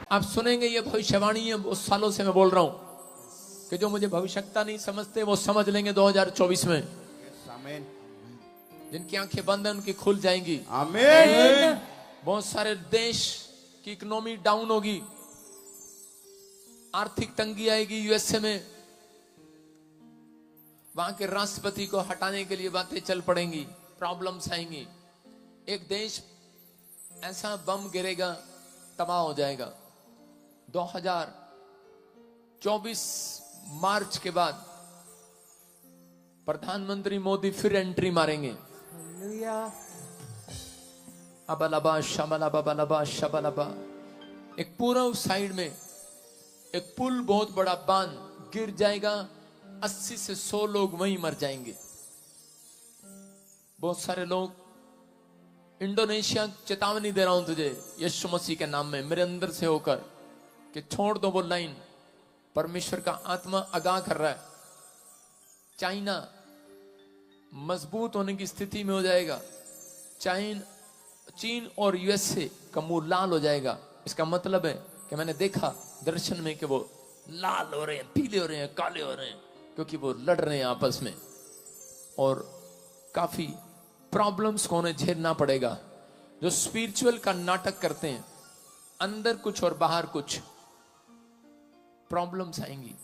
आप सुनेंगे ये भविष्यवाणी है, उस सालों से मैं बोल रहा हूं कि जो मुझे भविष्यता नहीं समझते वो समझ लेंगे 2024 में। आमीन। जिनकी आंखें बंद हैं उनकी खुल जाएंगी। आमीन। बहुत सारे देश की इकोनॉमी डाउन होगी, आर्थिक तंगी आएगी यूएसए में, वहां के राष्ट्रपति को हटाने के लिए बातें चल पड़ेंगी, प्रॉब्लम्स आएंगी। एक देश ऐसा बम गिरेगा, तबाह हो जाएगा। 2024 मार्च के बाद प्रधानमंत्री मोदी फिर एंट्री मारेंगे। अबलबा शबलबा बलबा शबलबा। एक पूर्व साइड में एक पुल, बहुत बड़ा बांध गिर जाएगा, 80 से 100 लोग वहीं मर जाएंगे। बहुत सारे लोग, इंडोनेशिया, चेतावनी दे रहा हूं तुझे यीशु मसीह के नाम में, मेरे अंदर से होकर, कि छोड़ दो वो लाइन। परमेश्वर का आत्मा आगाह कर रहा है। चाइना मजबूत होने की स्थिति में हो जाएगा। चीन और यूएसए का मुंह लाल हो जाएगा। इसका मतलब है कि मैंने देखा दर्शन में कि वो लाल हो रहे हैं, पीले हो रहे हैं, काले हो रहे हैं, क्योंकि वो लड़ रहे हैं आपस में और काफी प्रॉब्लम्स को उन्हें झेलना पड़ेगा। जो स्पिरिचुअल का नाटक करते हैं, अंदर कुछ और बाहर कुछ, प्रॉब्लम्स आएंगी।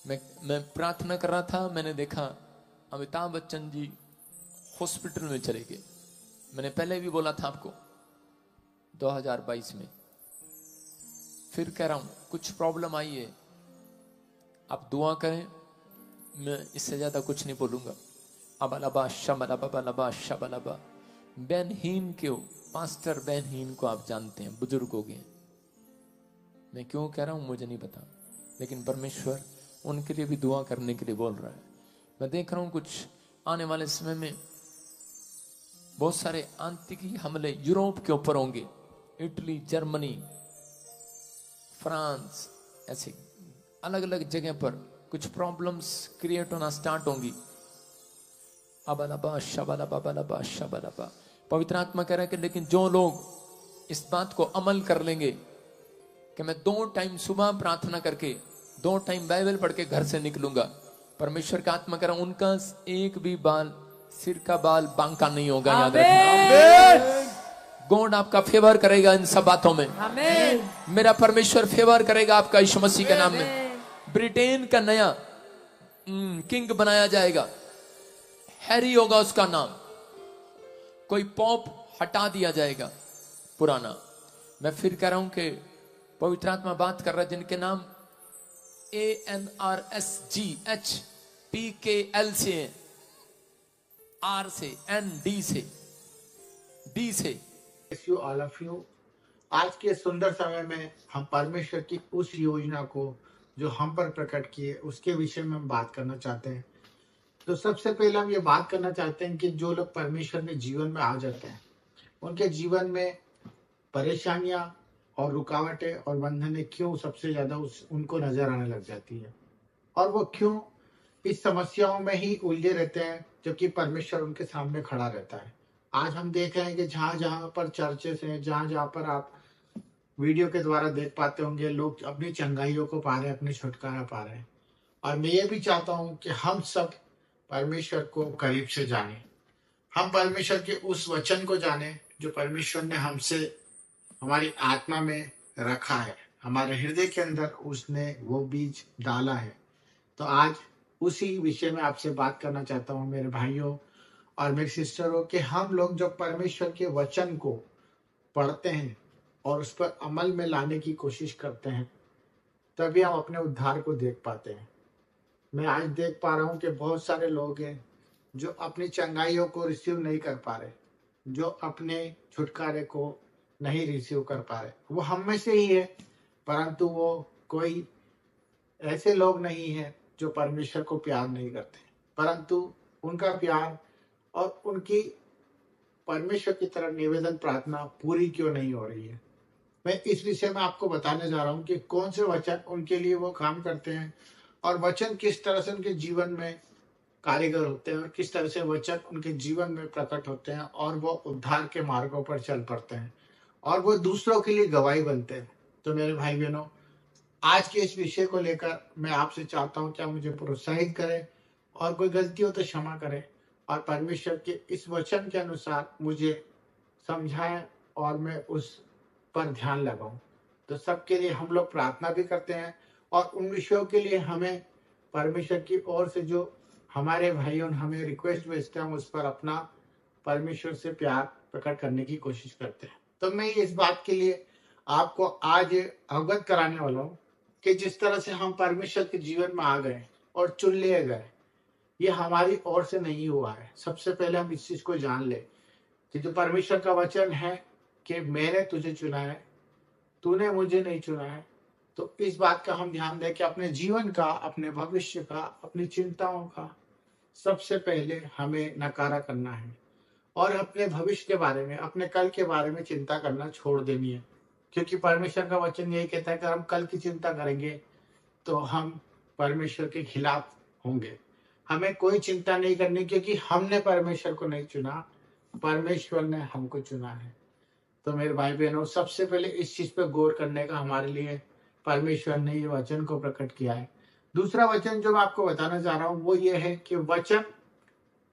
मैं प्रार्थना कर रहा था, मैंने देखा अमिताभ बच्चन जी हॉस्पिटल में चले गए। मैंने पहले भी बोला था आपको 2022 में, फिर कह रहा हूं कुछ प्रॉब्लम आई है, आप दुआ करें, मैं इससे ज्यादा कुछ नहीं बोलूंगा। अबलबा शबलबा बलबा शबलबा। बेनहीन क्यों, पास्टर बेनहीन को आप जानते हैं, बुजुर्ग हो गए। मैं क्यों कह रहा हूं मुझे नहीं पता, लेकिन परमेश्वर उनके लिए भी दुआ करने के लिए बोल रहा है। मैं देख रहा हूं कुछ आने वाले समय में बहुत सारे आतंकी हमले यूरोप के ऊपर होंगे। इटली, जर्मनी, फ्रांस, ऐसे अलग अलग जगह पर कुछ प्रॉब्लम्स क्रिएट होना स्टार्ट होंगी। अबलबा शबलबा बलबा शबलबा। पवित्र आत्मा कह रहा है कि लेकिन जो लोग इस बात को अमल कर लेंगे कि मैं 2 टाइम सुबह प्रार्थना करके 2 टाइम बाइबल पढ़ के घर से निकलूंगा, परमेश्वर का आत्मा कह रहा, उनका एक भी बाल, सिर का बाल बांका नहीं होगा। याद रखना, गॉड आपका फेवर करेगा इन सब बातों में। मेरा परमेश्वर फेवर करेगा आपका यीशु मसीह के नाम में। ब्रिटेन का नया किंग बनाया जाएगा, हैरी होगा उसका नाम। कोई पॉप हटा दिया जाएगा पुराना। मैं फिर कह रहा हूं कि पवित्र आत्मा बात कर रहा है जिनके नाम ANRSGHPKL से, R से, ND से, D से। You all of you. आज के सुंदर समय में हम परमेश्वर की उस योजना को जो हम पर प्रकट किए उसके विषय में हम बात करना चाहते हैं। तो सबसे पहले हम ये बात करना चाहते हैं कि जो लोग परमेश्वर के जीवन में आ जाते हैं, उनके जीवन में परेशानियां और रुकावटें और बंधनें क्यों सबसे ज्यादा उनको नजर आने लग जाती है, और वो क्यों इस समस्याओं में ही उलझे रहते हैं जबकि परमेश्वर उनके सामने खड़ा रहता है। आज हम देख रहे हैं कि जहां जहां पर चर्चेस हैं, जहां जहां पर आप वीडियो के द्वारा देख पाते होंगे, लोग अपनी चंगाइयों को पा रहे हैं, अपनी छुटकारा पा रहे हैं। और मैं ये भी चाहता हूं कि हम सब परमेश्वर को करीब से जाने, हम परमेश्वर के उस वचन को जाने जो परमेश्वर ने हमसे, हमारी आत्मा में रखा है, हमारे हृदय के अंदर उसने वो बीज डाला है। तो आज उसी विषय में आपसे बात करना चाहता हूँ मेरे भाइयों और मेरी सिस्टरों, कि हम लोग जब परमेश्वर के वचन को पढ़ते हैं और उस पर अमल में लाने की कोशिश करते हैं, तभी हम अपने उद्धार को देख पाते हैं। मैं आज देख पा रहा हूँ कि बहुत सारे लोग हैं जो अपनी चंगाइयों को रिसीव नहीं कर पा रहे, जो अपने छुटकारे को नहीं रिसीव कर पा रहे। वो हम में से ही है, परंतु वो कोई ऐसे लोग नहीं है जो परमेश्वर को प्यार नहीं करते, परंतु उनका प्यार और उनकी परमेश्वर की तरफ निवेदन प्रार्थना पूरी क्यों नहीं हो रही है। मैं इस विषय में आपको बताने जा रहा हूँ कि कौन से वचन उनके लिए वो काम करते हैं और वचन किस तरह से उनके जीवन में कारीगर होते हैं और किस तरह से वचन उनके जीवन में प्रकट होते हैं और वो उद्धार के मार्गों पर चल पड़ते हैं और वो दूसरों के लिए गवाही बनते हैं। तो मेरे भाई बहनों, आज के इस विषय को लेकर मैं आपसे चाहता हूं कि आप मुझे प्रोत्साहित करें और कोई गलती हो तो क्षमा करें और परमेश्वर के इस वचन के अनुसार मुझे समझाएं और मैं उस पर ध्यान लगाऊं। तो सबके लिए हम लोग प्रार्थना भी करते हैं और उन विषयों के लिए हमें परमेश्वर की ओर से जो हमारे भाइयों हमें रिक्वेस्ट भेजते हैं हम उस पर अपना परमेश्वर से प्यार प्रकट करने की कोशिश करते हैं। तो मैं इस बात के लिए आपको आज अवगत कराने वाला हूँ कि जिस तरह से हम परमेश्वर के जीवन में आ गए और चुन लिए गए, ये हमारी ओर से नहीं हुआ है। सबसे पहले हम इस चीज को जान ले कि जो परमेश्वर का वचन है कि मैंने तुझे चुना है, तूने मुझे नहीं चुना है। तो इस बात का हम ध्यान दें कि अपने जीवन का, अपने भविष्य का, अपनी चिंताओं का सबसे पहले हमें नकारा करना है और अपने भविष्य के बारे में, अपने कल के बारे में चिंता करना छोड़ देनी है। क्योंकि परमेश्वर का वचन यही कहता है कि हम कल की चिंता करेंगे तो हम परमेश्वर के खिलाफ होंगे। हमें कोई चिंता नहीं करनी क्योंकि हमने परमेश्वर को नहीं चुना, परमेश्वर ने हमको चुना है। तो मेरे भाई बहनों, सबसे पहले इस चीज पे गौर करने का हमारे लिए परमेश्वर ने ये वचन को प्रकट किया है। दूसरा वचन जो मैं आपको बताना चाह रहा हूँ वो ये है कि वचन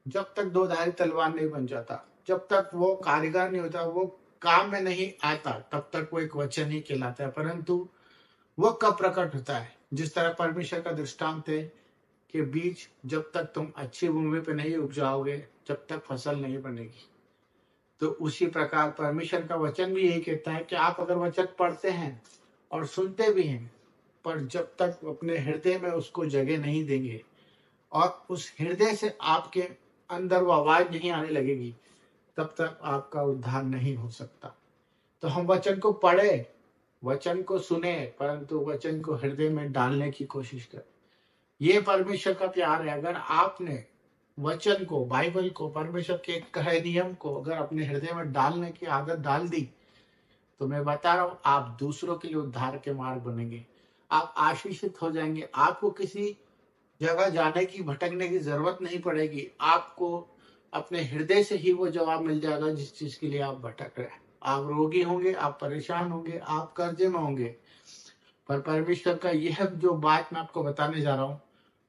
जब तक दो धारी तलवार नहीं बन जाता, जब तक वो कारीगर नहीं होता, वो काम में नहीं आता, तब तक वो एक वचन ही कहलाता है। परंतु वो कब प्रकट होता है? जिस तरह परमेश्वर का दृष्टांत है कि बीज जब तक तुम अच्छी भूमि पे नहीं उपजाओगे, जब तक फसल नहीं बनेगी। तो उसी प्रकार परमेश्वर का वचन भी यही कहता है कि आप अगर वचन पढ़ते हैं और सुनते भी हैं, पर जब तक अपने हृदय में उसको जगह नहीं देंगे और उस हृदय से आपके अंदर वो आवाज नहीं आने लगेगी, तब तक आपका उद्धार नहीं हो सकता। तो हम वचन को पढ़े, वचन को सुने, परंतु वचन को हृदय में डालने की कोशिश करें। ये परमेश्वर का प्यार है। अगर आपने वचन को, बाइबल को, परमेश्वर के कहे नियम को अगर अपने हृदय में डालने की आदत डाल दी, तो मैं बता रहा हूँ आप दूसरों के लिए उद्धार के मार्ग बनेंगे, आप आशीषित हो जाएंगे। आपको किसी जगह जाने की, भटकने की जरूरत नहीं पड़ेगी। आपको अपने हृदय से ही वो जवाब मिल जाएगा जिस चीज के लिए आप भटक रहे हैं। आप रोगी होंगे, आप परेशान होंगे, आप कर्जे में होंगे, पर परमेश्वर का यह जो बात मैं आपको बताने जा रहा हूँ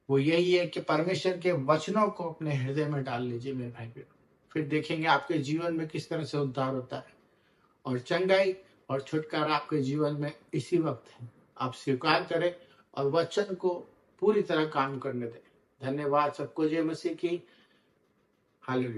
वो यही है कि परमेश्वर के वचनों को अपने हृदय में डाल लीजिए मेरे भाई बहन। फिर देखेंगे आपके जीवन में किस तरह से उद्धार होता है और चंगाई और छुटकारा आपके जीवन में इसी वक्त है। आप स्वीकार करें और वचन को पूरी तरह काम करने दें। धन्यवाद सबको। जय मसीह की। हालेलुया।